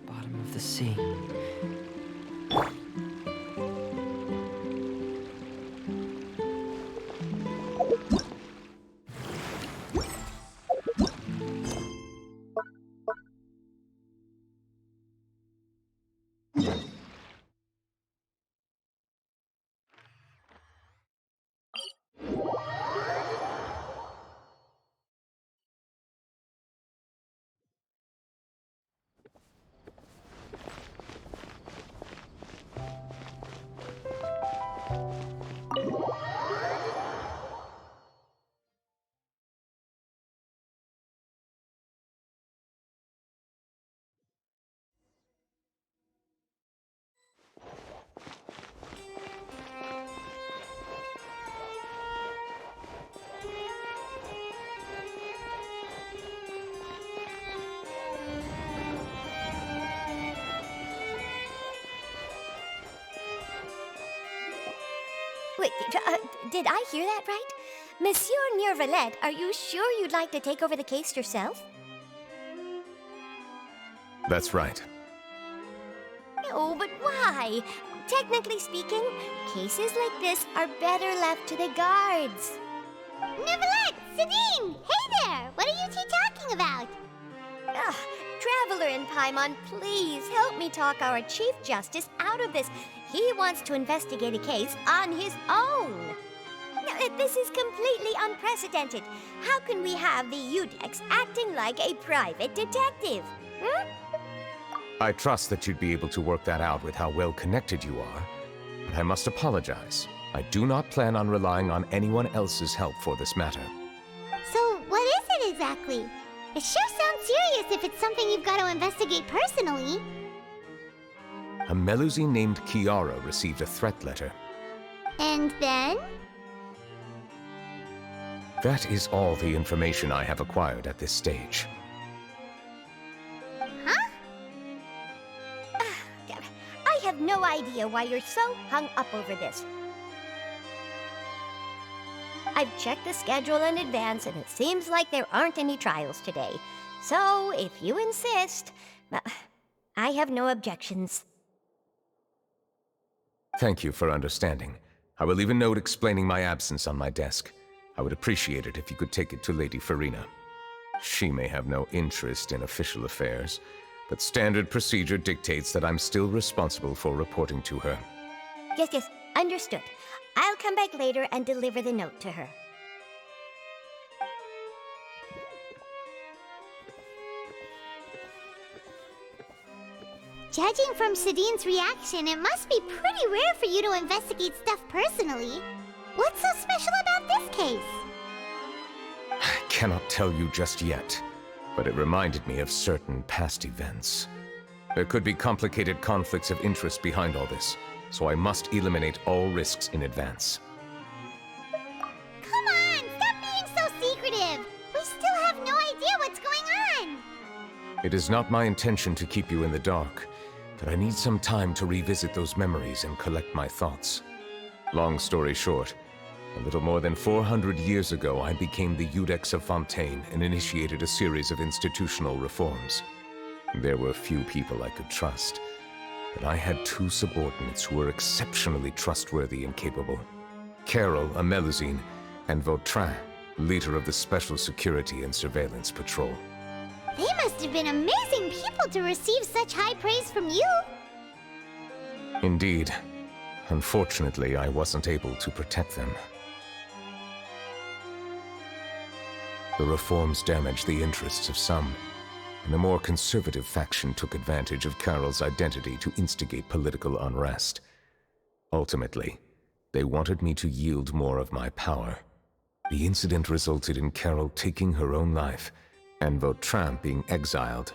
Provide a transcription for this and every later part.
Bottom of the sea. Wait, did I hear that right? Monsieur Nervalet, are you sure you'd like to take over the case yourself? That's right. Oh, but why? Technically speaking, cases like this are better left to the guards. Nervalet! Sidine! Hey there! What are you two talking about? Traveler in Paimon, please help me talk our Chief Justice out of this. He wants to investigate a case on his own. Now, this is completely unprecedented. How can we have the Udex acting like a private detective? I trust that you'd be able to work that out with how well connected you are, but I must apologize. I do not plan on relying on anyone else's help for this matter. So, what is it exactly? It sure sounds serious if it's something you've got to investigate personally. A Melusine named Kiara received a threat letter. And then? That is all the information I have acquired at this stage. Huh? I have no idea why you're so hung up over this. I've checked the schedule in advance, and it seems like there aren't any trials today. So, if you insist, I have no objections. Thank you for understanding. I will leave a note explaining my absence on my desk. I would appreciate it if you could take it to Lady Freminet. She may have no interest in official affairs, but standard procedure dictates that I'm still responsible for reporting to her. Yes, understood. I'll come back later and deliver the note to her. Judging from Sidine's reaction, it must be pretty rare for you to investigate stuff personally. What's so special about this case? I cannot tell you just yet, but it reminded me of certain past events. There could be complicated conflicts of interest behind all this, so I must eliminate all risks in advance. Come on, stop being so secretive! We still have no idea what's going on! It is not my intention to keep you in the dark, but I need some time to revisit those memories and collect my thoughts. Long story short, a little more than 400 years ago, I became the Udex of Fontaine and initiated a series of institutional reforms. There were few people I could trust, but I had two subordinates who were exceptionally trustworthy and capable. Carol, a Melusine, and Vautrin, leader of the Special Security and Surveillance Patrol. They must have been amazing people to receive such high praise from you! Indeed. Unfortunately, I wasn't able to protect them. The reforms damaged the interests of some, and the more conservative faction took advantage of Carol's identity to instigate political unrest. Ultimately, they wanted me to yield more of my power. The incident resulted in Carol taking her own life, and Vautrin being exiled.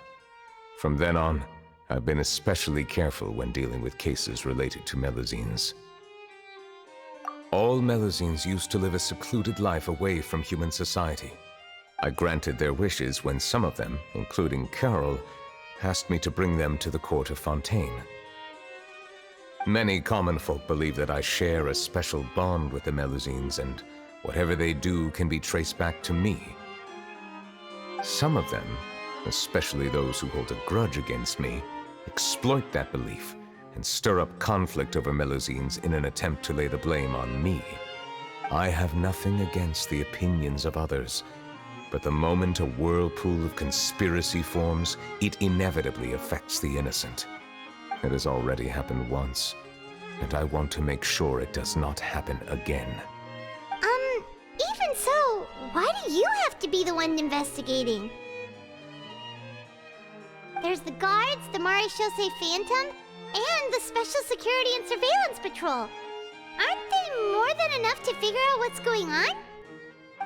From then on, I've been especially careful when dealing with cases related to Melusines. All Melusines used to live a secluded life away from human society. I granted their wishes when some of them, including Carol, asked me to bring them to the court of Fontaine. Many common folk believe that I share a special bond with the Melusines, and whatever they do can be traced back to me. Some of them, especially those who hold a grudge against me, exploit that belief and stir up conflict over Melusines in an attempt to lay the blame on me. I have nothing against the opinions of others, but the moment a whirlpool of conspiracy forms, it inevitably affects the innocent. It has already happened once, and I want to make sure it does not happen again. Even so, why do you have to be the one investigating? There's the guards, the Marechaussee Phantom, and the Special Security and Surveillance Patrol. Aren't they more than enough to figure out what's going on?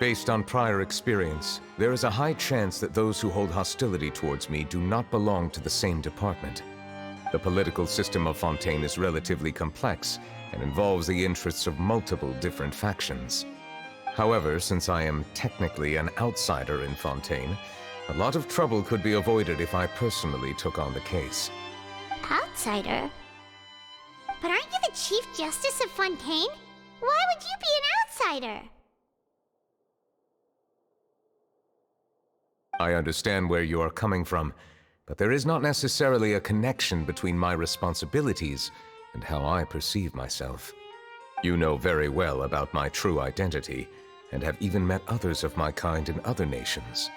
Based on prior experience, there is a high chance that those who hold hostility towards me do not belong to the same department. The political system of Fontaine is relatively complex and involves the interests of multiple different factions. However, since I am technically an outsider in Fontaine, a lot of trouble could be avoided if I personally took on the case. Outsider? But aren't you the Chief Justice of Fontaine? Why would you be an outsider? I understand where you are coming from, but there is not necessarily a connection between my responsibilities and how I perceive myself. You know very well about my true identity, and have even met others of my kind in other nations.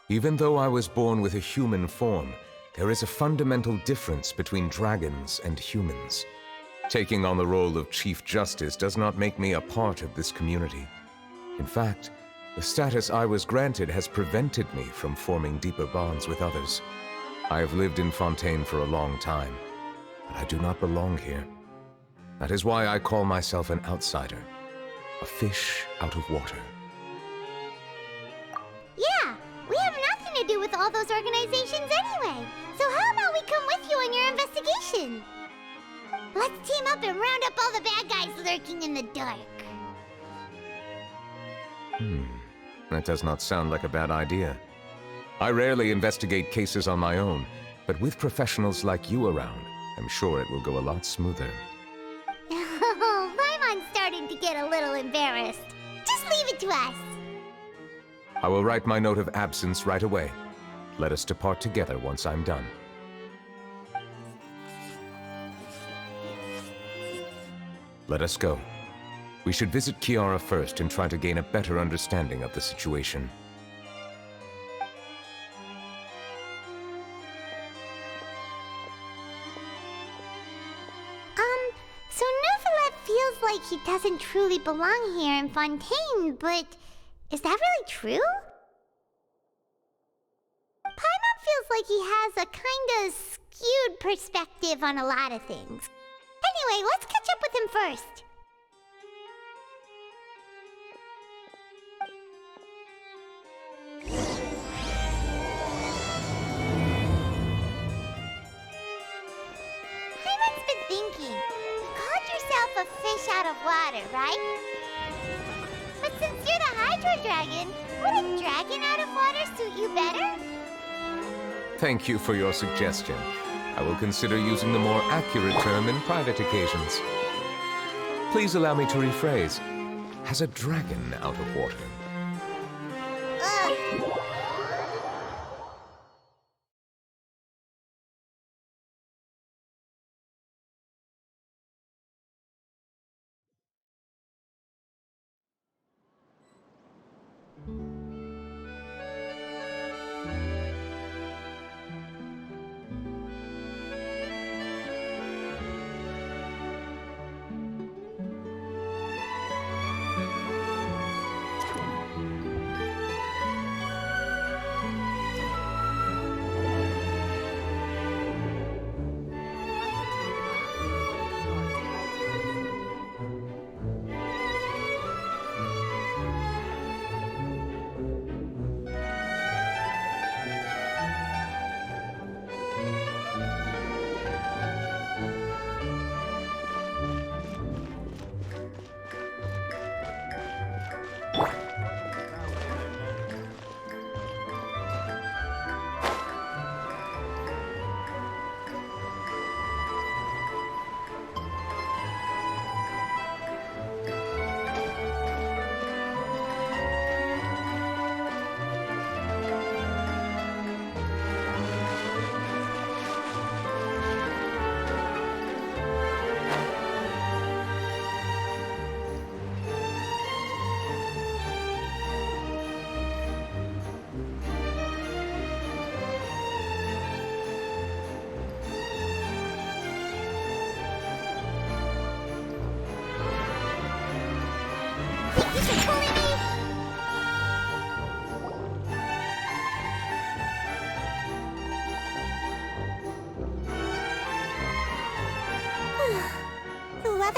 Even though I was born with a human form, there is a fundamental difference between dragons and humans. Taking on the role of Chief Justice does not make me a part of this community. In fact, the status I was granted has prevented me from forming deeper bonds with others. I have lived in Fontaine for a long time, but I do not belong here. That is why I call myself an outsider, a fish out of water. Yeah, we have nothing to do with all those organizations anyway. So how about we come with you on your investigation? Let's team up and round up all the bad guys lurking in the dark. That does not sound like a bad idea. I rarely investigate cases on my own, but with professionals like you around, I'm sure it will go a lot smoother. Oh, Paimon's starting to get a little embarrassed. Just leave it to us. I will write my note of absence right away. Let us depart together once I'm done. Let us go. We should visit Kiara first and try to gain a better understanding of the situation. So Neuvillette feels like he doesn't truly belong here in Fontaine, but is that really true? Paimon feels like he has a kinda skewed perspective on a lot of things. Anyway, let's catch up with him first. Paimon's been thinking. You called yourself a fish out of water, right? But since you're the Hydro Dragon, would a dragon out of water suit you better? Thank you for your suggestion. I will consider using the more accurate term in private occasions. Please allow me to rephrase. Has a dragon out of water? Ugh.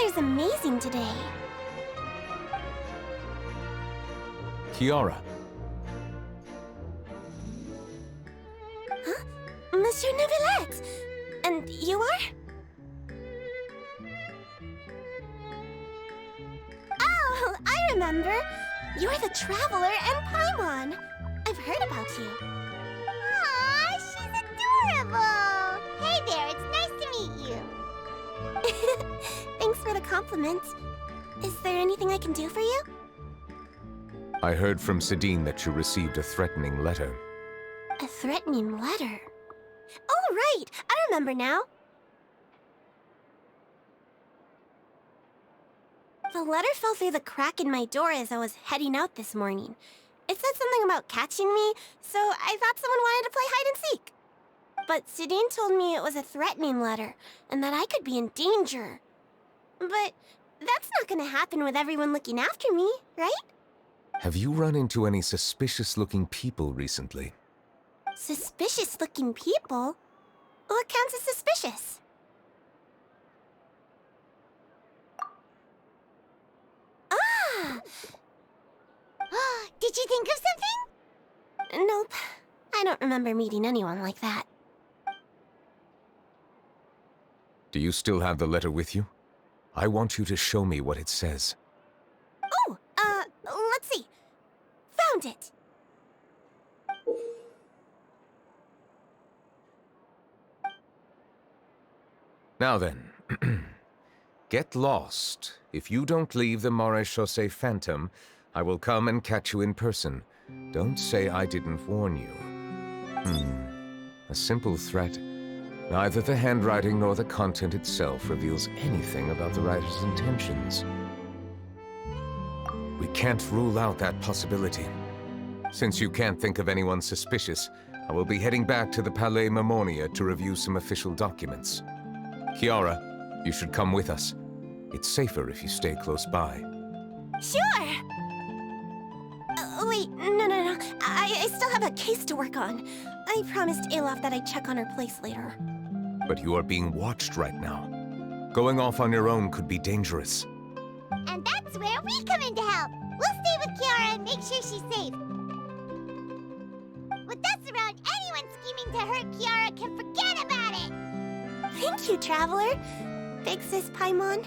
weather's amazing today. Kiara, Huh? Monsieur Neuvillette! And you are? Oh, I remember! You're the Traveler and Paimon! I've heard about you. Aw, she's adorable! Hey there, it's nice to meet you. Thanks for the compliment. Is there anything I can do for you? I heard from Sidine that you received a threatening letter. A threatening letter? Oh, right! I remember now. The letter fell through the crack in my door as I was heading out this morning. It said something about catching me, so I thought someone wanted to play hide and seek. But Sidine told me it was a threatening letter, and that I could be in danger. But that's not gonna happen with everyone looking after me, right? Have you run into any suspicious-looking people recently? Suspicious-looking people? What counts as suspicious? Ah! Did you think of something? Nope. I don't remember meeting anyone like that. Do you still have the letter with you? I want you to show me what it says. Oh, let's see. Found it. Now then, get lost. If you don't leave the Maréchaussée Phantom, I will come and catch you in person. Don't say I didn't warn you. A simple threat. Neither the handwriting nor the content itself reveals anything about the writer's intentions. We can't rule out that possibility. Since you can't think of anyone suspicious, I will be heading back to the Palais Mermonia to review some official documents. Kiara, you should come with us. It's safer if you stay close by. Sure! Wait, no. I still have a case to work on. I promised Alof that I'd check on her place later. But you are being watched right now. Going off on your own could be dangerous. And that's where we come in to help. We'll stay with Kiara and make sure she's safe. With us around, anyone scheming to hurt Kiara can forget about it! Thank you, Traveler. Big Sis Paimon.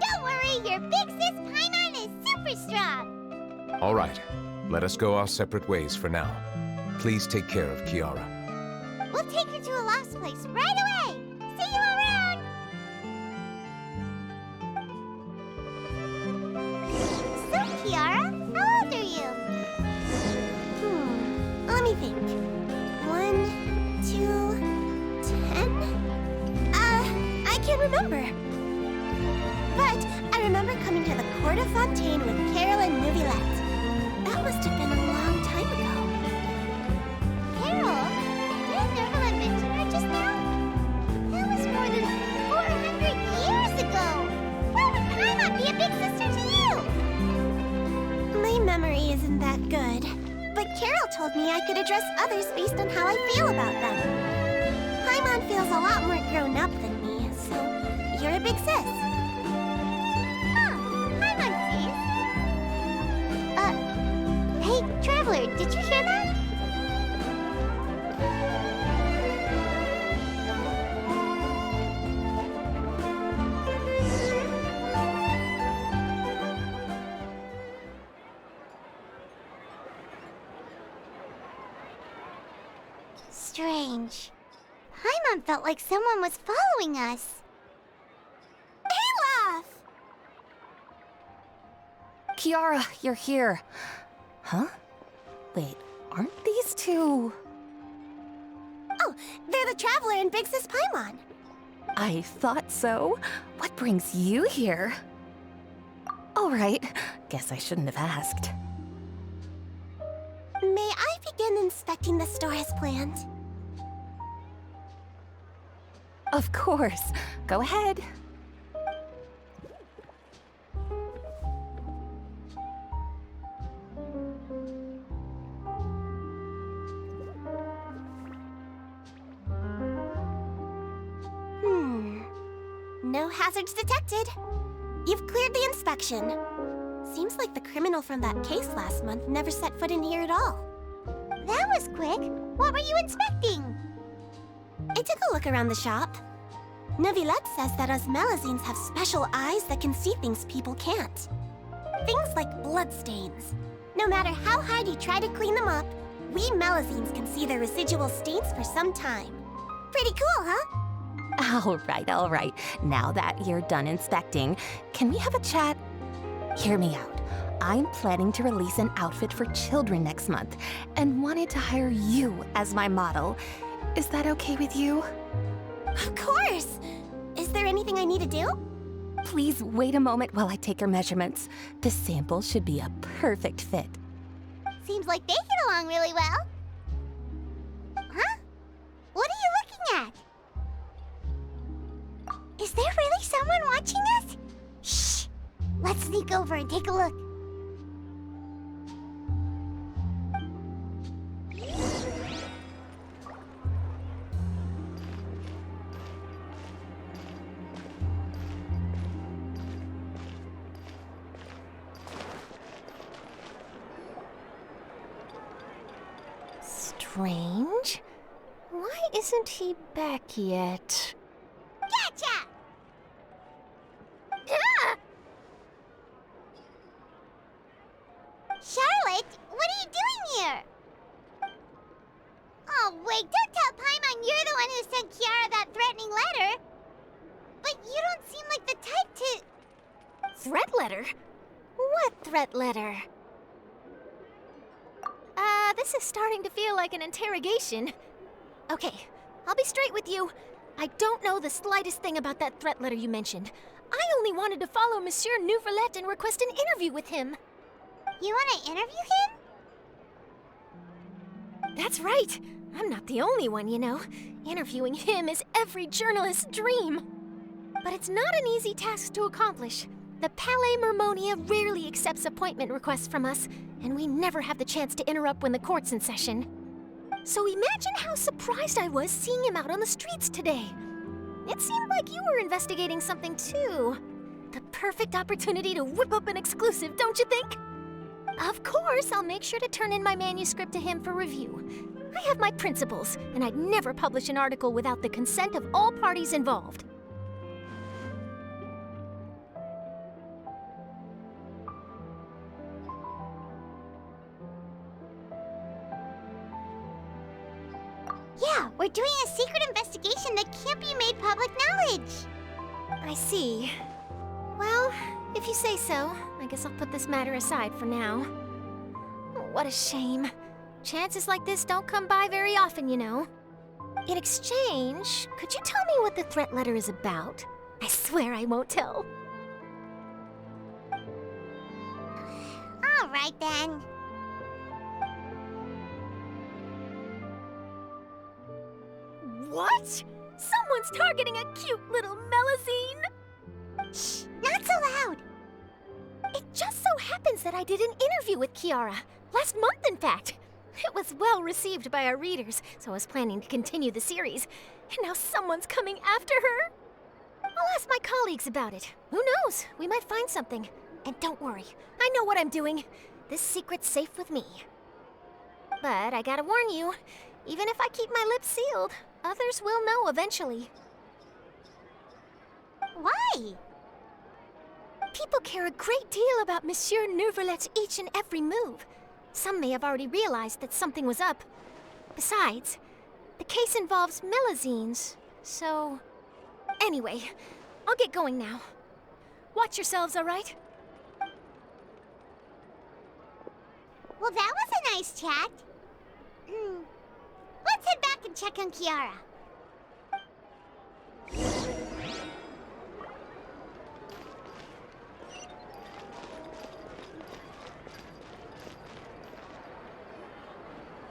Don't worry, your Big Sis Paimon is super strong. All right, let us go our separate ways for now. Please take care of Kiara. We'll take her to a lost place right away. See you around. So, Kiara, how old are you? Let me think. 1, 2, 10? I can't remember. But I remember coming to the Court of Fontaine with Carol and Neuvillette. That must have been a long time ago. Carol? Didn't Neuvillette mention her just now? That was more than 400 years ago. Why would Paimon be a big sister to you? My memory isn't that good. But Carol told me I could address others based on how I feel about them. Paimon feels a lot more grown up than me, so you're a big sis. Paimon sees. Hey, Traveler, did you hear that? Strange. Paimon felt like someone was following us. Olaf! Kiara, you're here. Huh? Wait, aren't these two... Oh, they're the Traveler and Big Sis Paimon. I thought so. What brings you here? All right, guess I shouldn't have asked. May I begin inspecting the store as planned? Of course. Go ahead. hazards detected. You've cleared the inspection. Seems like the criminal from that case last month never set foot in here at all. That was quick. What were you inspecting? I took a look around the shop. Neuvillette says that us Melazines have special eyes that can see things people can't. Things like bloodstains. No matter how hard you try to clean them up, we Melazines can see their residual stains for some time. Pretty cool, huh? All right. Now that you're done inspecting, can we have a chat? Hear me out. I'm planning to release an outfit for children next month and wanted to hire you as my model. Is that okay with you? Of course! Is there anything I need to do? Please wait a moment while I take your measurements. The sample should be a perfect fit. Seems like they get along really well. Huh? What are you looking at? Is there really someone watching us? Shh! Let's sneak over and take a look. Strange. Why isn't he back yet? Gotcha! Ah! Charlotte, what are you doing here? Oh, wait, don't tell Paimon you're the one who sent Kiara that threatening letter. But you don't seem like the type to... Threat letter? What threat letter? This is starting to feel like an interrogation. Okay, I'll be straight with you. I don't know the slightest thing about that threat letter you mentioned. I only wanted to follow Monsieur Neuvillette and request an interview with him. You want to interview him? That's right. I'm not the only one, you know. Interviewing him is every journalist's dream. But it's not an easy task to accomplish. The Palais Mermonia rarely accepts appointment requests from us, and we never have the chance to interrupt when the court's in session. So imagine how surprised I was seeing him out on the streets today. It seemed like you were investigating something too. The perfect opportunity to whip up an exclusive, don't you think? Of course, I'll make sure to turn in my manuscript to him for review. I have my principles, and I'd never publish an article without the consent of all parties involved. Yeah, we're doing a secret investigation that can't be made public knowledge. I see. Well, if you say so, I guess I'll put this matter aside for now. What a shame. Chances like this don't come by very often, you know. In exchange, could you tell me what the threat letter is about? I swear I won't tell. All right, then. What? Someone's targeting a cute little Melazine? Shh, not so loud. It just so happens that I did an interview with Kiara. Last month, in fact. It was well received by our readers, so I was planning to continue the series. And now someone's coming after her. I'll ask my colleagues about it. Who knows? We might find something. And don't worry, I know what I'm doing. This secret's safe with me. But I gotta warn you, even if I keep my lips sealed, others will know eventually. Why? People care a great deal about Monsieur Neuvillette's each and every move. Some may have already realized that something was up. Besides, the case involves Melazines, so... Anyway, I'll get going now. Watch yourselves, all right? Well, that was a nice chat. Let's head back and check on Kiara.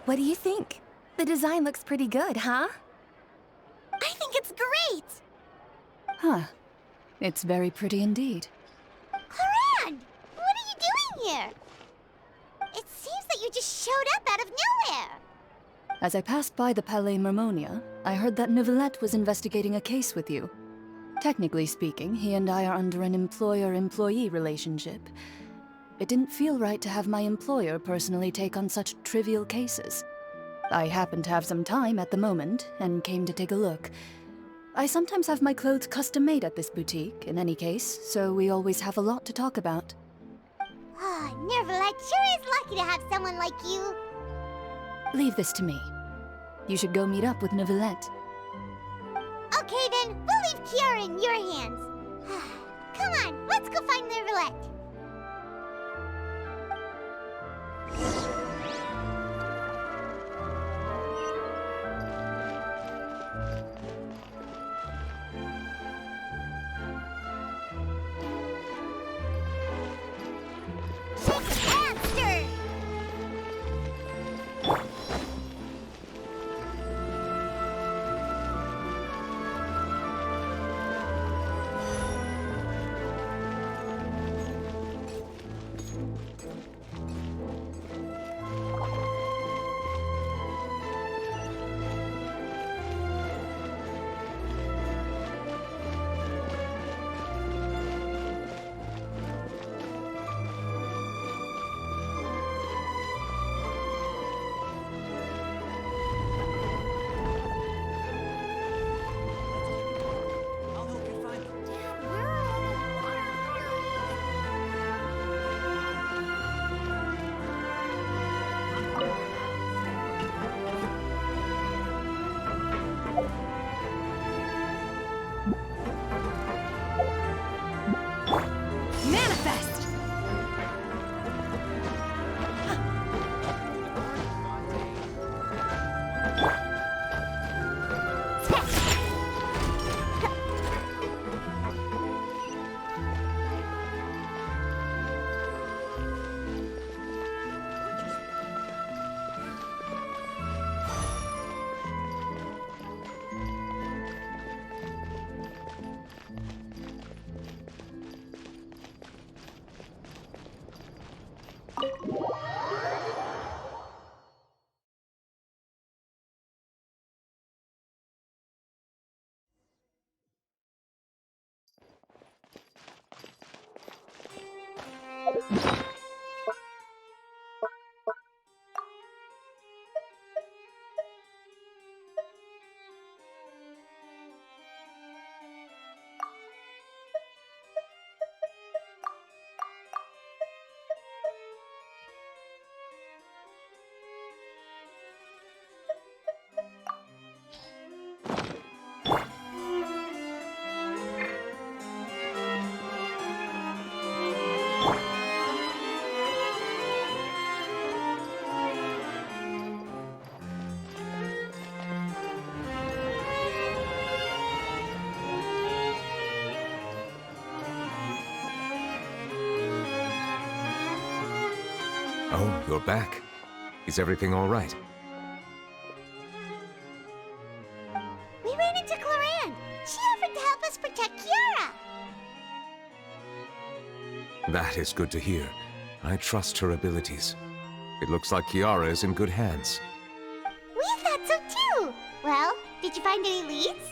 What do you think? The design looks pretty good, huh? I think it's great! Huh. It's very pretty indeed. Haran! What are you doing here? It seems that you just showed up out of nowhere. As I passed by the Palais Mermonia, I heard that Neuvillette was investigating a case with you. Technically speaking, he and I are under an employer-employee relationship. It didn't feel right to have my employer personally take on such trivial cases. I happen to have some time at the moment, and came to take a look. I sometimes have my clothes custom-made at this boutique, in any case, so we always have a lot to talk about. Ah, Nervalette sure is lucky to have someone like you. Leave this to me. You should go meet up with Neuvillette. Okay then, we'll leave Kiara in your hands. Come on, let's go find Nervalette. Monster! Manifest! Oh, you're back. Is everything all right? We ran into Cloran. She offered to help us protect Kiara. That is good to hear. I trust her abilities. It looks like Kiara is in good hands. We thought so too. Well, did you find any leads?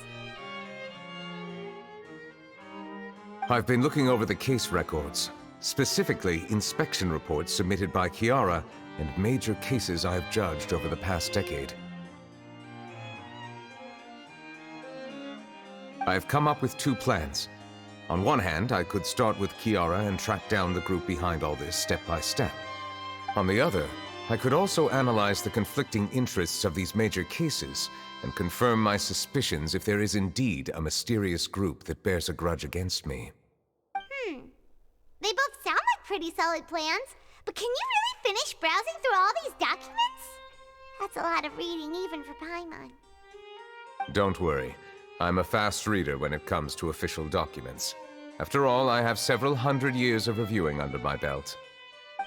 I've been looking over the case records, specifically inspection reports submitted by Kiara and major cases I've judged over the past decade. I've come up with two plans. On one hand, I could start with Kiara and track down the group behind all this step by step. On the other, I could also analyze the conflicting interests of these major cases and confirm my suspicions if there is indeed a mysterious group that bears a grudge against me. They both sound like pretty solid plans, but can you really finish browsing through all these documents? That's a lot of reading even for Paimon. Don't worry. I'm a fast reader when it comes to official documents. After all, I have several hundred years of reviewing under my belt. We'll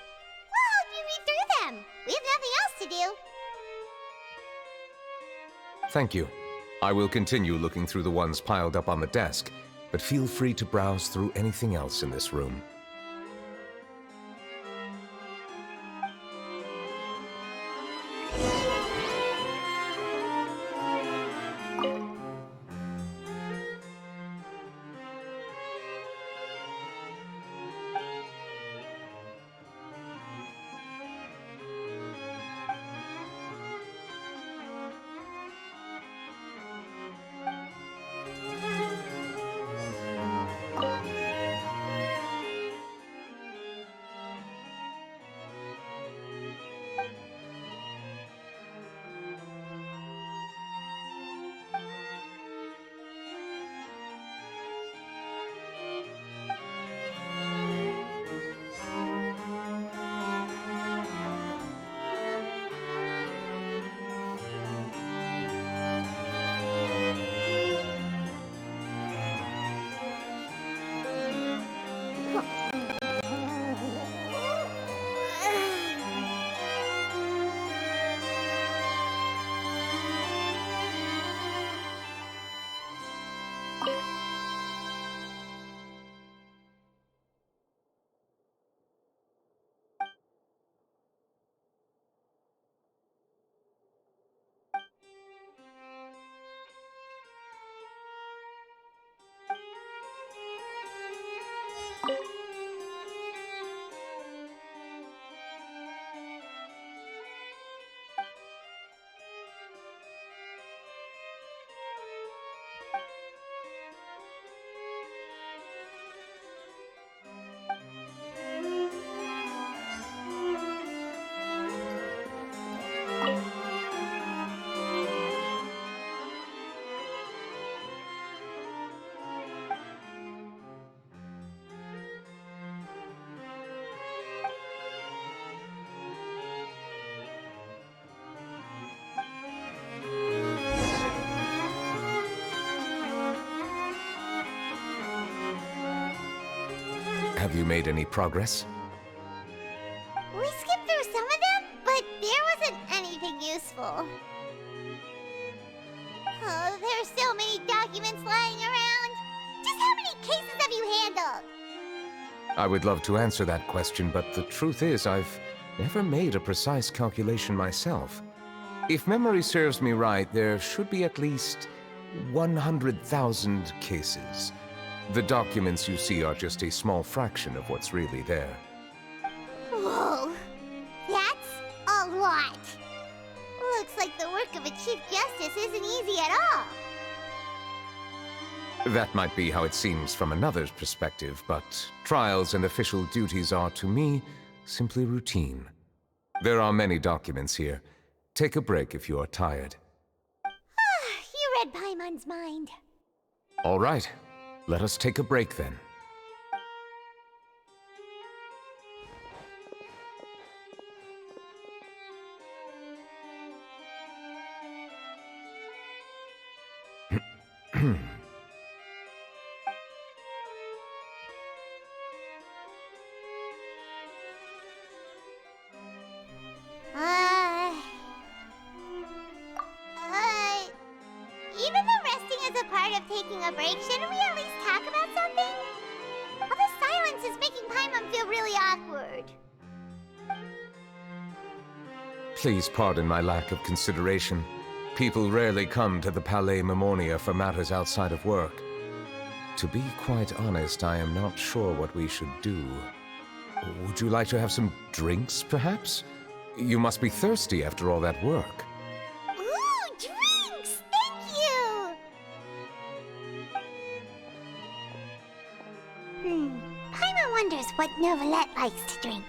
help you read through them. We have nothing else to do. Thank you. I will continue looking through the ones piled up on the desk, but feel free to browse through anything else in this room. Have you made any progress? We skipped through some of them, but there wasn't anything useful. Oh, there's so many documents lying around. Just how many cases have you handled? I would love to answer that question, but the truth is I've never made a precise calculation myself. If memory serves me right, there should be at least 100,000 cases. The documents you see are just a small fraction of what's really there. Whoa, that's a lot. Looks like the work of a Chief Justice isn't easy at all. That might be how it seems from another's perspective, but trials and official duties are, to me, simply routine. There are many documents here. Take a break if you are tired. You read Paimon's mind. All right, let us take a break then. Even though resting is a part of taking a break, shouldn't we at least talk about something? All the silence is making Paimon feel really awkward. Please pardon my lack of consideration. People rarely come to the Palais Mermonia for matters outside of work. To be quite honest, I am not sure what we should do. Would you like to have some drinks, perhaps? You must be thirsty after all that work. Ooh, drinks! Thank you! Paimon wonders what Novelette likes to drink.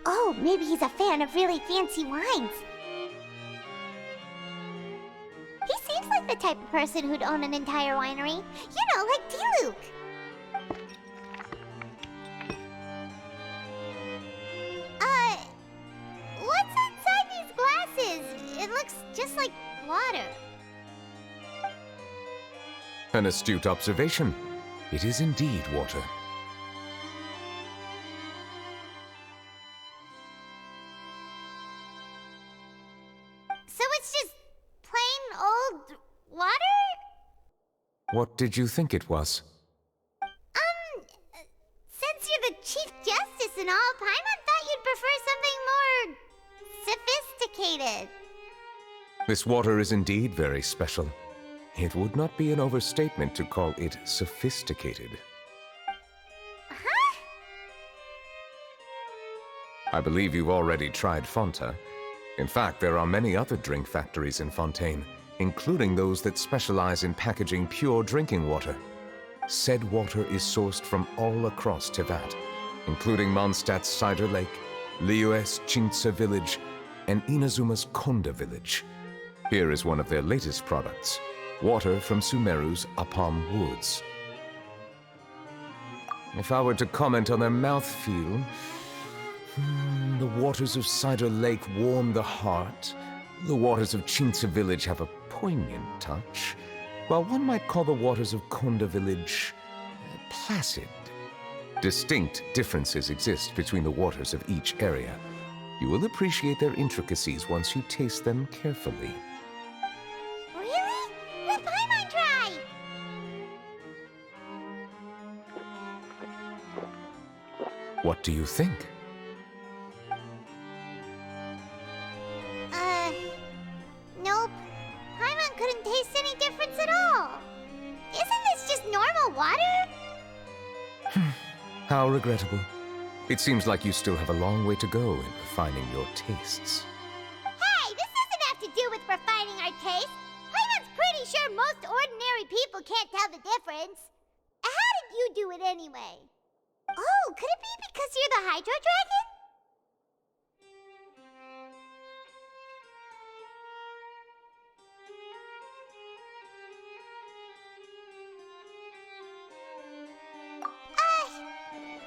Oh, maybe he's a fan of really fancy wines. He seems like the type of person who'd own an entire winery. You know, like Diluc. What's inside these glasses? It looks just like water. An astute observation. It is indeed water. So it's just plain old water? What did you think it was? Since you're the Chief Justice and all, Paimon thought you'd prefer something more sophisticated. This water is indeed very special. It would not be an overstatement to call it sophisticated. Huh? I believe you've already tried Fonta. In fact, there are many other drink factories in Fontaine, including those that specialize in packaging pure drinking water. Said water is sourced from all across Tevat, including Mondstadt's Cider Lake, Liyue's Chintsa Village, and Inazuma's Konda Village. Here is one of their latest products, water from Sumeru's Apam Woods. If I were to comment on their mouthfeel, the waters of Cider Lake warm the heart. The waters of Chintsa Village have a poignant touch, while one might call the waters of Konda Village placid. Distinct differences exist between the waters of each area. You will appreciate their intricacies once you taste them carefully. Really? Let Paimon try! What do you think? Nope. Paimon couldn't taste any difference at all. Isn't this just normal water? How regrettable. It seems like you still have a long way to go in refining your tastes. Hey, this doesn't have to do with refining our taste. Paimon's pretty sure most ordinary people can't tell the difference. How did you do it anyway? Oh, could it be because you're the Hydro Dragon?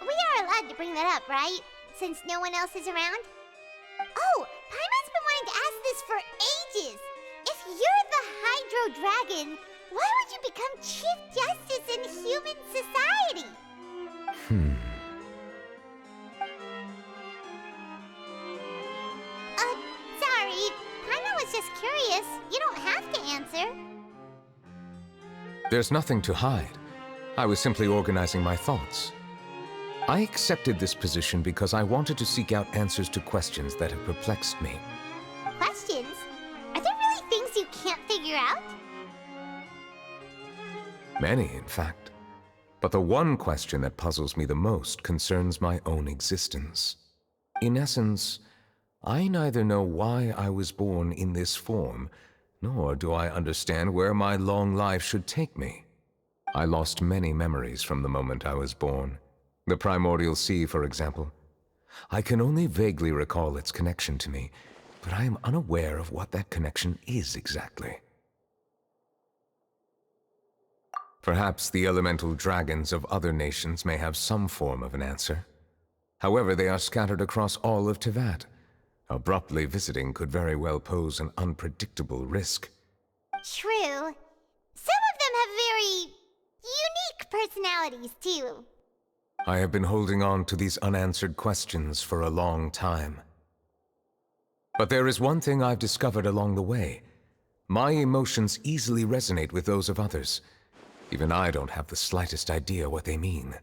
We are allowed to bring that up, right? Since no one else is around? Oh, Paimon's been wanting to ask this for ages! If you're the Hydro Dragon, why would you become Chief Justice in human society? curious. You don't have to answer. There's nothing to hide. I was simply organizing my thoughts. I accepted this position because I wanted to seek out answers to questions that have perplexed me. Questions? Are there really things you can't figure out? Many, in fact. But the one question that puzzles me the most concerns my own existence. In essence, I neither know why I was born in this form, nor do I understand where my long life should take me. I lost many memories from the moment I was born. The primordial sea, for example. I can only vaguely recall its connection to me, but I am unaware of what that connection is exactly. Perhaps the elemental dragons of other nations may have some form of an answer. However, they are scattered across all of Teyvat. Abruptly visiting could very well pose an unpredictable risk. True. Some of them have very unique personalities, too. I have been holding on to these unanswered questions for a long time. But there is one thing I've discovered along the way. My emotions easily resonate with those of others. Even I don't have the slightest idea what they mean.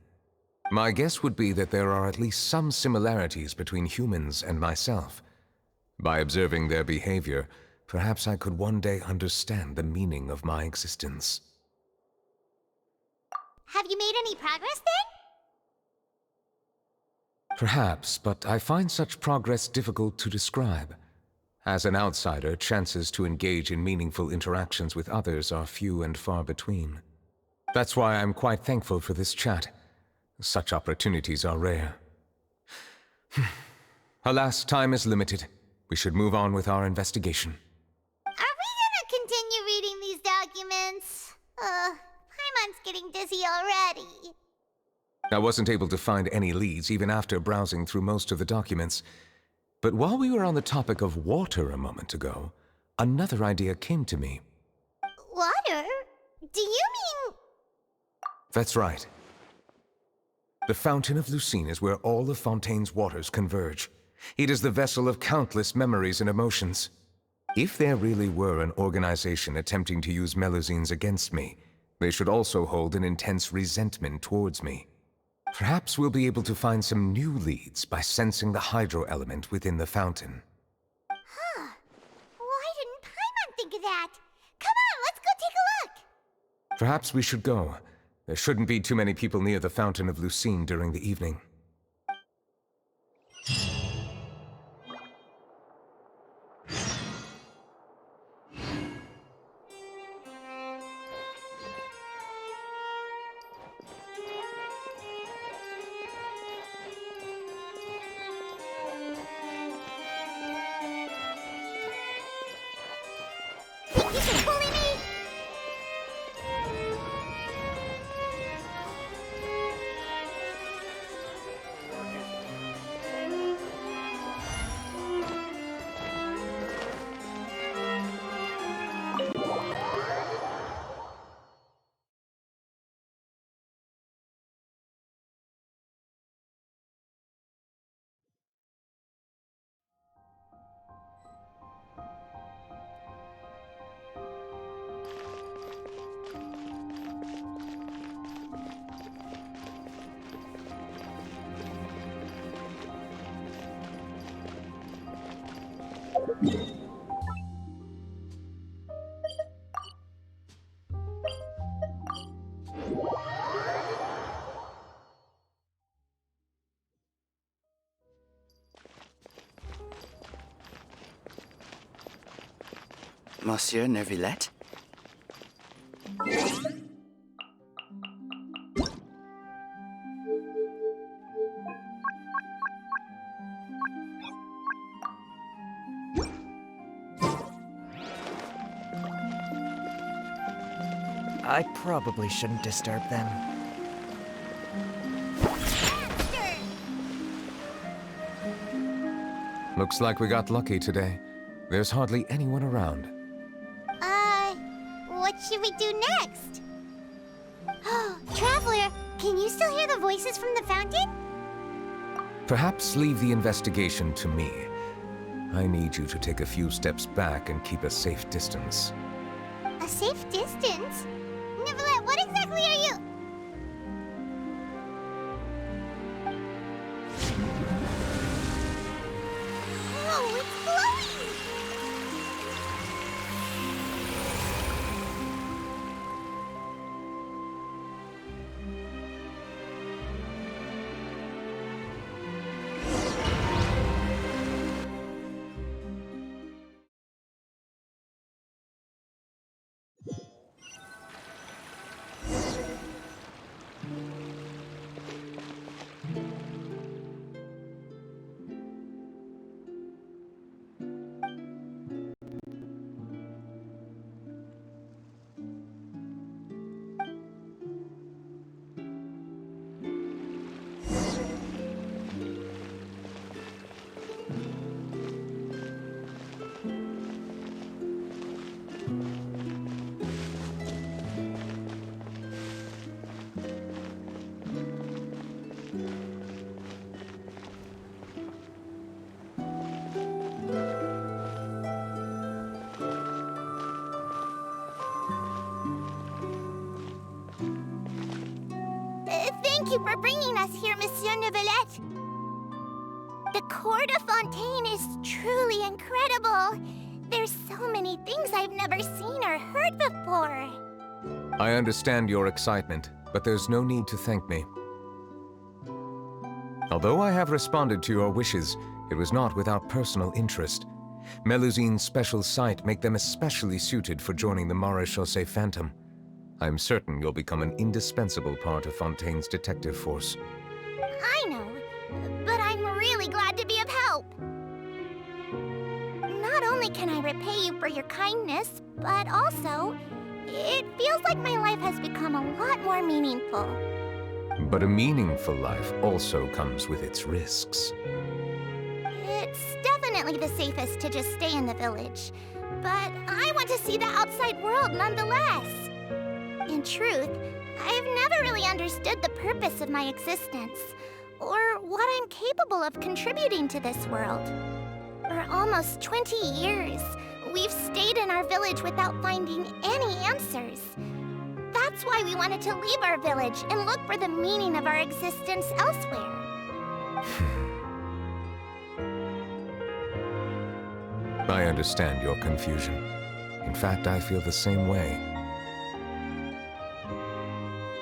My guess would be that there are at least some similarities between humans and myself. By observing their behavior, perhaps I could one day understand the meaning of my existence. Have you made any progress, then? Perhaps, but I find such progress difficult to describe. As an outsider, chances to engage in meaningful interactions with others are few and far between. That's why I'm quite thankful for this chat. Such opportunities are rare. Alas, time is limited. We should move on with our investigation. Are we gonna continue reading these documents? Paimon's getting dizzy already. I wasn't able to find any leads even after browsing through most of the documents. But while we were on the topic of water a moment ago, another idea came to me. Water? Do you mean... That's right. The Fountain of Lucine is where all of Fontaine's waters converge. It is the vessel of countless memories and emotions. If there really were an organization attempting to use Melusines against me, they should also hold an intense resentment towards me. Perhaps we'll be able to find some new leads by sensing the hydro element within the fountain. Huh. Why didn't Paimon think of that? Come on, let's go take a look! Perhaps we should go. There shouldn't be too many people near the Fountain of Lucine during the evening. Think you can bully me? Monsieur Neuvillette? I probably shouldn't disturb them. Looks like we got lucky today. There's hardly anyone around. What should we do next? Oh, Traveler, can you still hear the voices from the fountain? Perhaps leave the investigation to me. I need you to take a few steps back and keep a safe distance. A safe distance? Neverlet, what exactly are you? Oh, it's glowing! Thank you for bringing us here, Monsieur Neuvillette. The Court of Fontaine is truly incredible. There's so many things I've never seen or heard before. I understand your excitement, but there's no need to thank me. Although I have responded to your wishes, it was not without personal interest. Melusine's special sight make them especially suited for joining the Maréchaussée Phantom. I'm certain you'll become an indispensable part of Fontaine's detective force. I know, but I'm really glad to be of help. Not only can I repay you for your kindness, but also, it feels like my life has become a lot more meaningful. But a meaningful life also comes with its risks. It's definitely the safest to just stay in the village, but I want to see the outside world nonetheless. In truth, I've never really understood the purpose of my existence, or what I'm capable of contributing to this world. For almost 20 years, we've stayed in our village without finding any answers. That's why we wanted to leave our village and look for the meaning of our existence elsewhere. I understand your confusion. In fact, I feel the same way.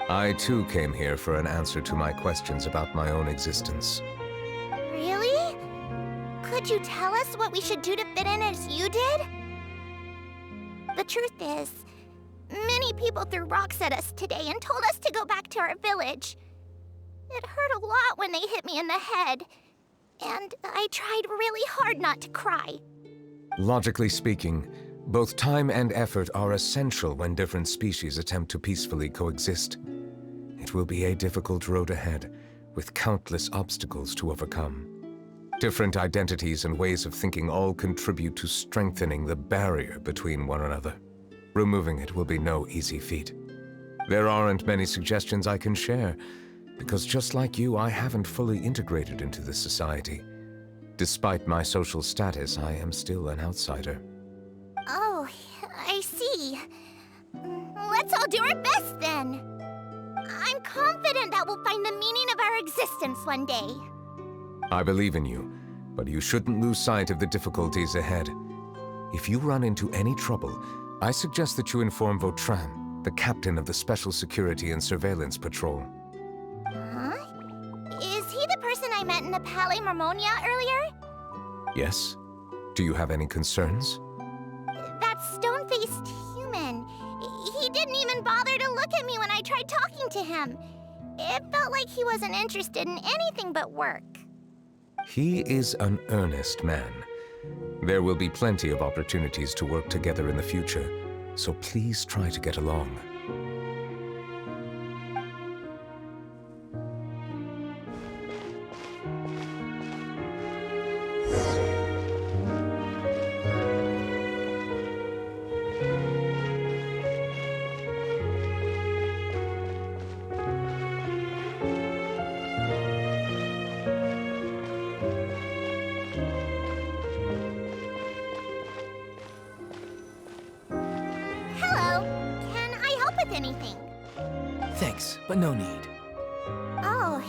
I too came here for an answer to my questions about my own existence. Really? Could you tell us what we should do to fit in as you did? The truth is, many people threw rocks at us today and told us to go back to our village. It hurt a lot when they hit me in the head, and I tried really hard not to cry. Logically speaking, both time and effort are essential when different species attempt to peacefully coexist. It will be a difficult road ahead, with countless obstacles to overcome. Different identities and ways of thinking all contribute to strengthening the barrier between one another. Removing it will be no easy feat. There aren't many suggestions I can share, because just like you, I haven't fully integrated into this society. Despite my social status, I am still an outsider. Oh, I see. Let's all do our best then. I'm confident that we'll find the meaning of our existence one day. I believe in you, but you shouldn't lose sight of the difficulties ahead. If you run into any trouble, I suggest that you inform Vautrin, the captain of the Special Security and Surveillance Patrol. Huh? Is he the person I met in the Palais Marmonia earlier? Yes? Do you have any concerns? That stone-faced human. He didn't even bother to look at me when I tried talking to him. It felt like he wasn't interested in anything but work. He is an earnest man. There will be plenty of opportunities to work together in the future, so please try to get along. but no need. Oh.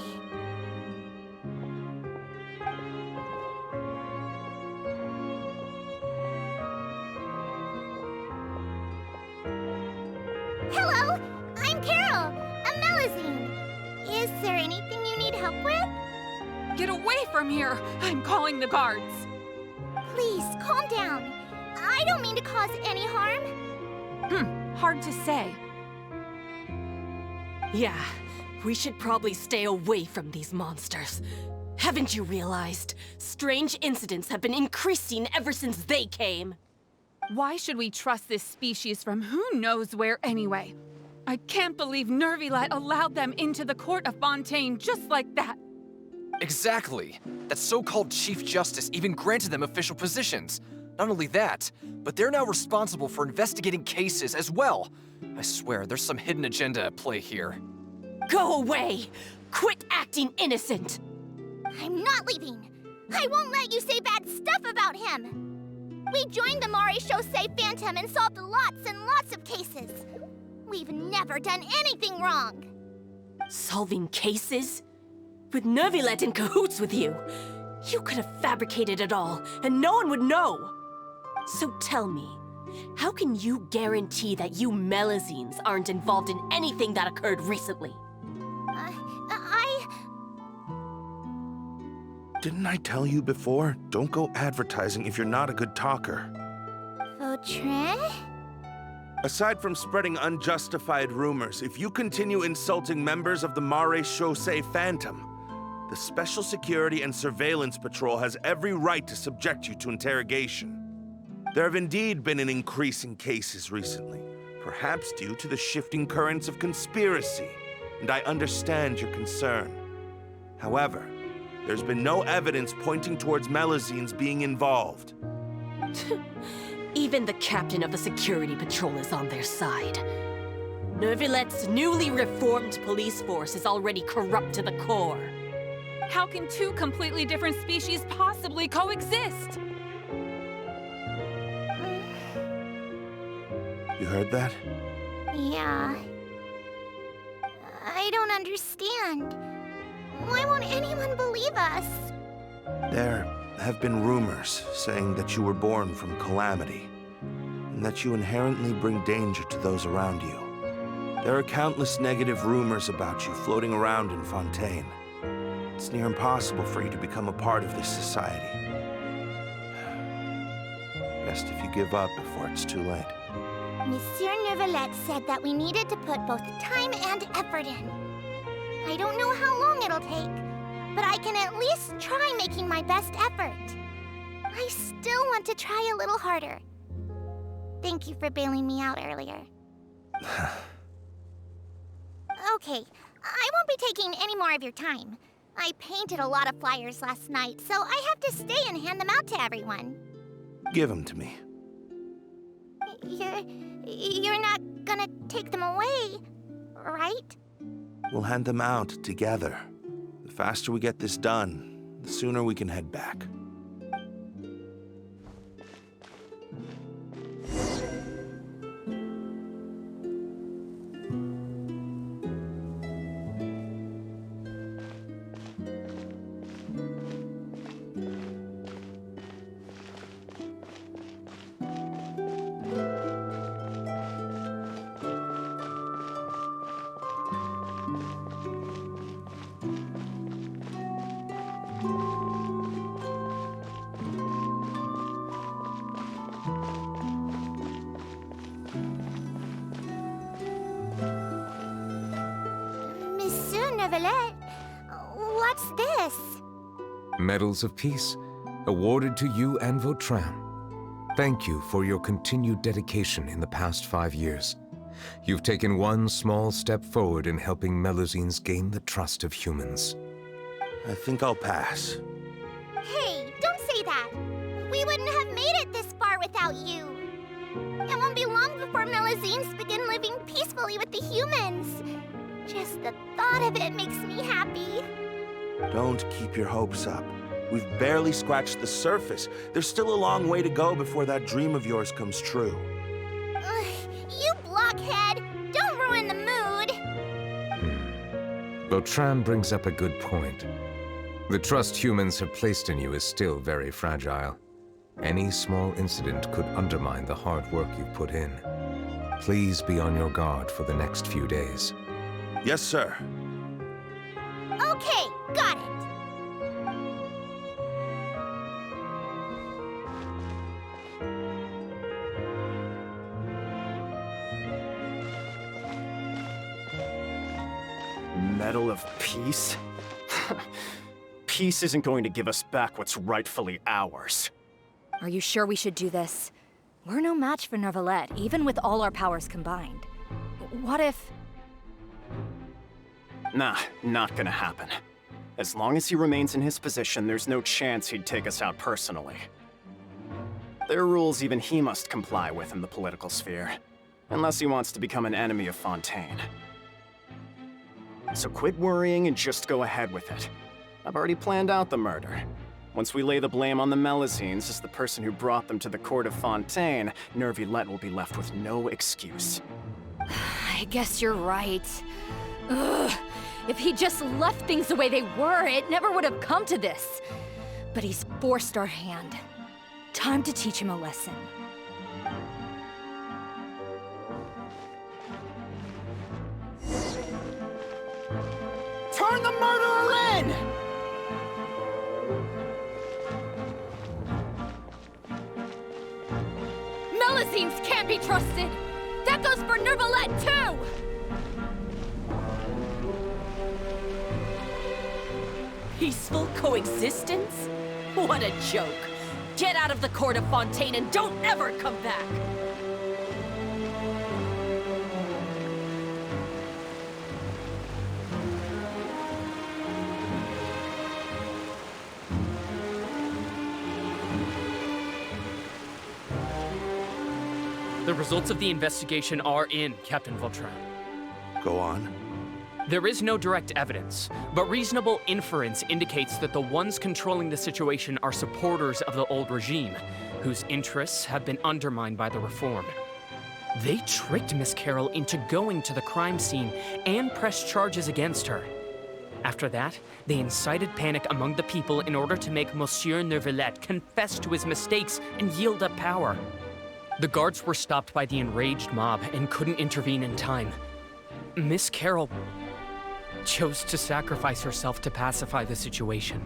Hello, I'm Carol, a Melazine. Is there anything you need help with? Get away from here! I'm calling the guards! Please, calm down. I don't mean to cause any harm. Hard to say. Yeah, we should probably stay away from these monsters. Haven't you realized? Strange incidents have been increasing ever since they came. Why should we trust this species from who knows where anyway? I can't believe Nervilet allowed them into the court of Fontaine just like that. Exactly. That so-called Chief Justice even granted them official positions. Not only that, but they're now responsible for investigating cases as well. I swear, there's some hidden agenda at play here. Go away! Quit acting innocent! I'm not leaving. I won't let you say bad stuff about him. We joined the Maréchaussée Phantom and solved lots and lots of cases. We've never done anything wrong. Solving cases? With Nervilet in cahoots with you? You could have fabricated it all, and no one would know! So tell me, how can you guarantee that you Melazines aren't involved in anything that occurred recently? Didn't I tell you before? Don't go advertising if you're not a good talker. Vautrin? Aside from spreading unjustified rumors, if you continue insulting members of the Maréchaussée Phantom, the Special Security and Surveillance Patrol has every right to subject you to interrogation. There have indeed been an increase in cases recently, perhaps due to the shifting currents of conspiracy, and I understand your concern. However, there's been no evidence pointing towards Melazines being involved. Even the captain of the security patrol is on their side. Nervilet's newly reformed police force is already corrupt to the core. How can two completely different species possibly coexist? You heard that? Yeah. I don't understand. Why won't anyone believe us? There have been rumors saying that you were born from calamity, and that you inherently bring danger to those around you. There are countless negative rumors about you floating around in Fontaine. It's near impossible for you to become a part of this society. Best if you give up before it's too late. Monsieur Nervilet said that we needed to put both time and effort in. I don't know how long it'll take, but I can at least try making my best effort. I still want to try a little harder. Thank you for bailing me out earlier. Okay, I won't be taking any more of your time. I painted a lot of flyers last night, so I have to stay and hand them out to everyone. Give them to me. You're not gonna take them away, right? We'll hand them out together. The faster we get this done, the sooner we can head back. Nervilet, what's this? Medals of Peace, awarded to you and Vautrin. Thank you for your continued dedication in the past 5 years. You've taken one small step forward in helping Melazines gain the trust of humans. I think I'll pass. Hey, don't say that. We wouldn't have made it this far without you. It won't be long before Melazines begin living peacefully with the humans. Just the thought of it makes me happy. Don't keep your hopes up. We've barely scratched the surface. There's still a long way to go before that dream of yours comes true. You blockhead! Don't ruin the mood! Vautrin brings up a good point. The trust humans have placed in you is still very fragile. Any small incident could undermine the hard work you've put in. Please be on your guard for the next few days. Yes, sir. Okay, got it. Medal of Peace? Peace isn't going to give us back what's rightfully ours. Are you sure we should do this? We're no match for Neuvillette, even with all our powers combined. What if... Nah, not gonna happen. As long as he remains in his position, there's no chance he'd take us out personally. There are rules even he must comply with in the political sphere, unless he wants to become an enemy of Fontaine. So quit worrying and just go ahead with it. I've already planned out the murder. Once we lay the blame on the Melusines as the person who brought them to the court of Fontaine, Neuvillette will be left with no excuse. I guess you're right. Ugh. If he just left things the way they were, it never would have come to this. But he's forced our hand. Time to teach him a lesson. Turn the murderer in! Melusines can't be trusted! That goes for Neuvillette, too! Peaceful coexistence? What a joke! Get out of the court of Fontaine and don't ever come back! The results of the investigation are in, Captain Vautrin. Go on. There is no direct evidence, but reasonable inference indicates that the ones controlling the situation are supporters of the old regime, whose interests have been undermined by the reform. They tricked Miss Carroll into going to the crime scene and pressed charges against her. After that, they incited panic among the people in order to make Monsieur Neuvillette confess to his mistakes and yield up power. The guards were stopped by the enraged mob and couldn't intervene in time. Miss Carroll chose to sacrifice herself to pacify the situation.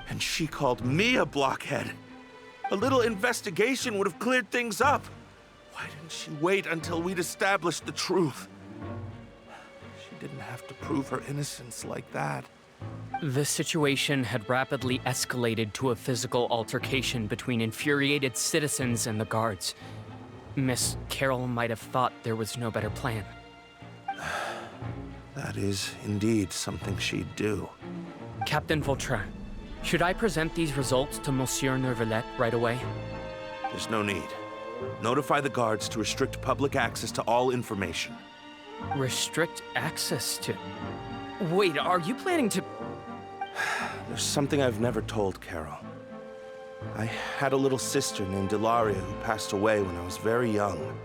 And she called me a blockhead. A little investigation would have cleared things up. Why didn't she wait until we'd established the truth? She didn't have to prove her innocence like that. The situation had rapidly escalated to a physical altercation between infuriated citizens and the guards. Miss Carroll might have thought there was no better plan. That is indeed something she'd do. Captain Vautrin, should I present these results to Monsieur Neuvillette right away? There's no need. Notify the guards to restrict public access to all information. Restrict access to... Wait, are you planning to... There's something I've never told Carol. I had a little sister named Ilaria who passed away when I was very young.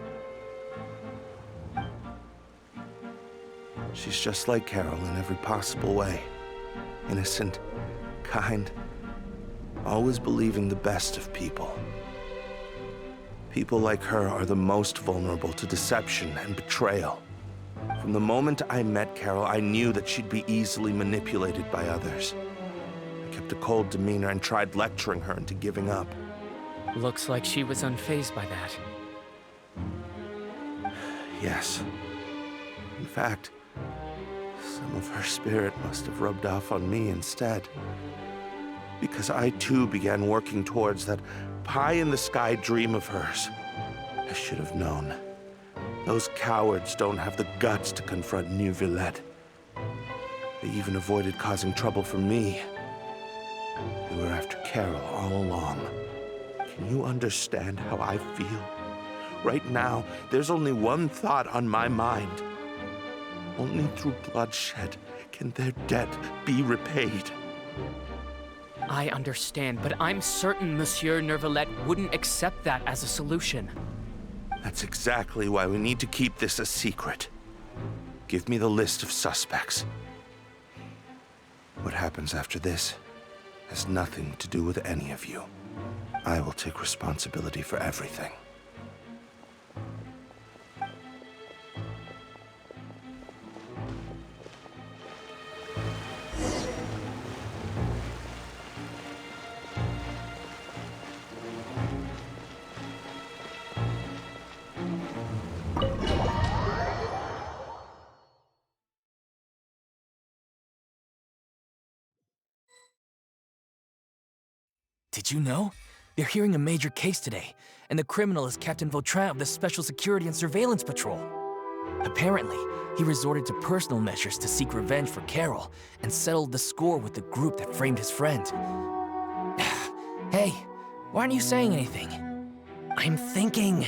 She's just like Carol in every possible way. Innocent, kind, always believing the best of people. People like her are the most vulnerable to deception and betrayal. From the moment I met Carol, I knew that she'd be easily manipulated by others. I kept a cold demeanor and tried lecturing her into giving up. Looks like she was unfazed by that. Yes. In fact, some of her spirit must have rubbed off on me instead. Because I too began working towards that pie-in-the-sky dream of hers. I should have known. Those cowards don't have the guts to confront Neuvillette. They even avoided causing trouble for me. They were after Carol all along. Can you understand how I feel? Right now, there's only one thought on my mind. Only through bloodshed can their debt be repaid. I understand, but I'm certain Monsieur Neuvillette wouldn't accept that as a solution. That's exactly why we need to keep this a secret. Give me the list of suspects. What happens after this has nothing to do with any of you. I will take responsibility for everything. Did you know? They're hearing a major case today, and the criminal is Captain Vautrin of the Special Security and Surveillance Patrol. Apparently, he resorted to personal measures to seek revenge for Carol and settled the score with the group that framed his friend. Hey, why aren't you saying anything? I'm thinking...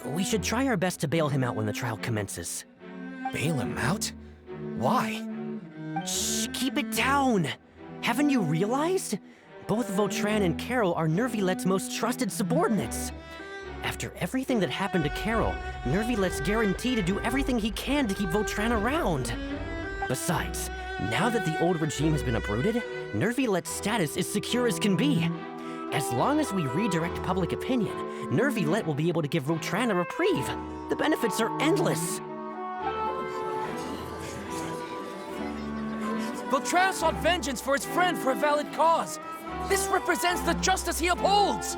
we should try our best to bail him out when the trial commences. Bail him out? Why? Shh, keep it down! Haven't you realized? Both Vautrin and Carol are Nervilette's most trusted subordinates. After everything that happened to Carol, Nervilette's guaranteed to do everything he can to keep Vautrin around. Besides, now that the old regime has been uprooted, Nervilette's status is secure as can be. As long as we redirect public opinion, Nervilette will be able to give Vautrin a reprieve. The benefits are endless. Vautrin sought vengeance for his friend for a valid cause. This represents the justice he upholds!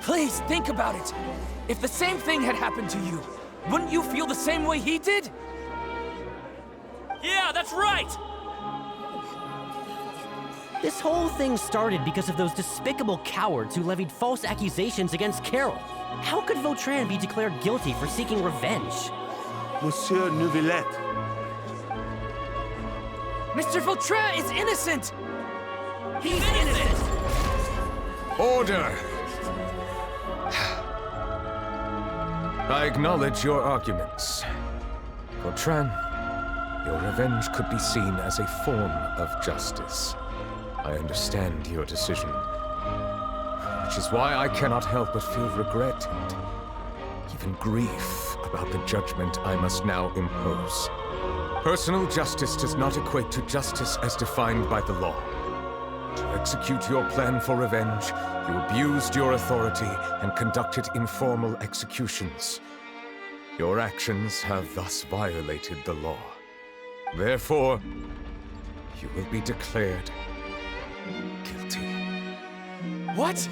Please, think about it. If the same thing had happened to you, wouldn't you feel the same way he did? Yeah, that's right! This whole thing started because of those despicable cowards who levied false accusations against Carol. How could Vautrin be declared guilty for seeking revenge? Monsieur Neuvillette. Mr. Vautrin is innocent! He's innocent! Order! I acknowledge your arguments. Vautrin, your revenge could be seen as a form of justice. I understand your decision, which is why I cannot help but feel regret and even grief about the judgment I must now impose. Personal justice does not equate to justice as defined by the law. To execute your plan for revenge, you abused your authority and conducted informal executions. Your actions have thus violated the law. Therefore, you will be declared guilty. What?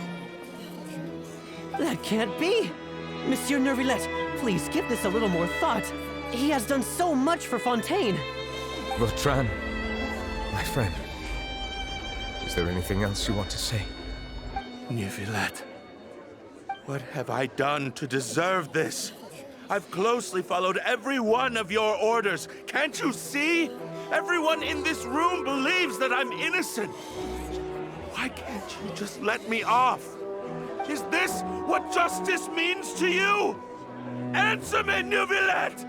That can't be! Monsieur Nervilette, please give this a little more thought. He has done so much for Fontaine. Vautrin, my friend, is there anything else you want to say? Neuvillette, what have I done to deserve this? I've closely followed every one of your orders. Can't you see? Everyone in this room believes that I'm innocent. Why can't you just let me off? Is this what justice means to you? Answer me, Neuvillette!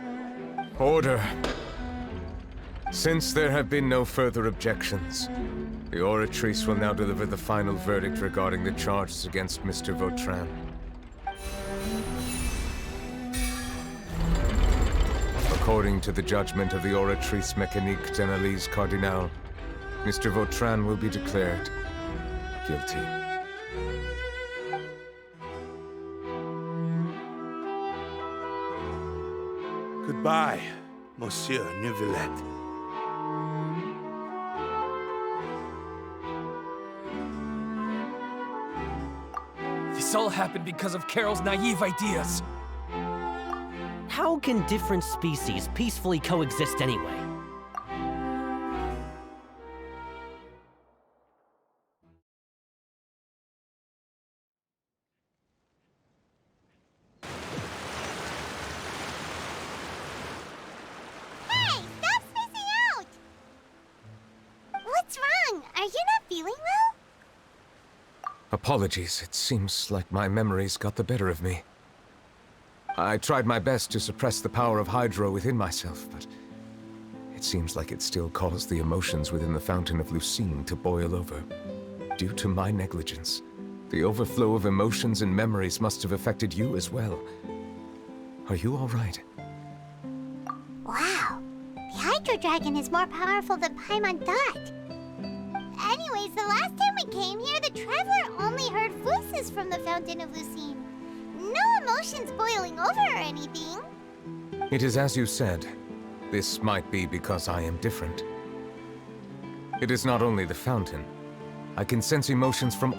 Order. Since there have been no further objections, the Oratrice will now deliver the final verdict regarding the charges against Mr. Vautrin. According to the judgment of the Oratrice Mécanique d'Analyse Cardinal, Mr. Vautrin will be declared guilty. Goodbye, Monsieur Neuvillette. This all happened because of Carol's naive ideas. How can different species peacefully coexist anyway? Hey, stop spacing out! What's wrong? Are you not feeling well? Apologies, it seems like my memories got the better of me. I tried my best to suppress the power of Hydro within myself, but it seems like it still caused the emotions within the Fountain of Lucine to boil over. Due to my negligence, the overflow of emotions and memories must have affected you as well. Are you all right? Wow, dragon is more powerful than Paimon thought. Anyways, the last time we came here, the traveler only heard voices from the Fountain of Lucine. No emotions boiling over or anything. It is as you said. This might be because I am different. It is not only the fountain. I can sense emotions from all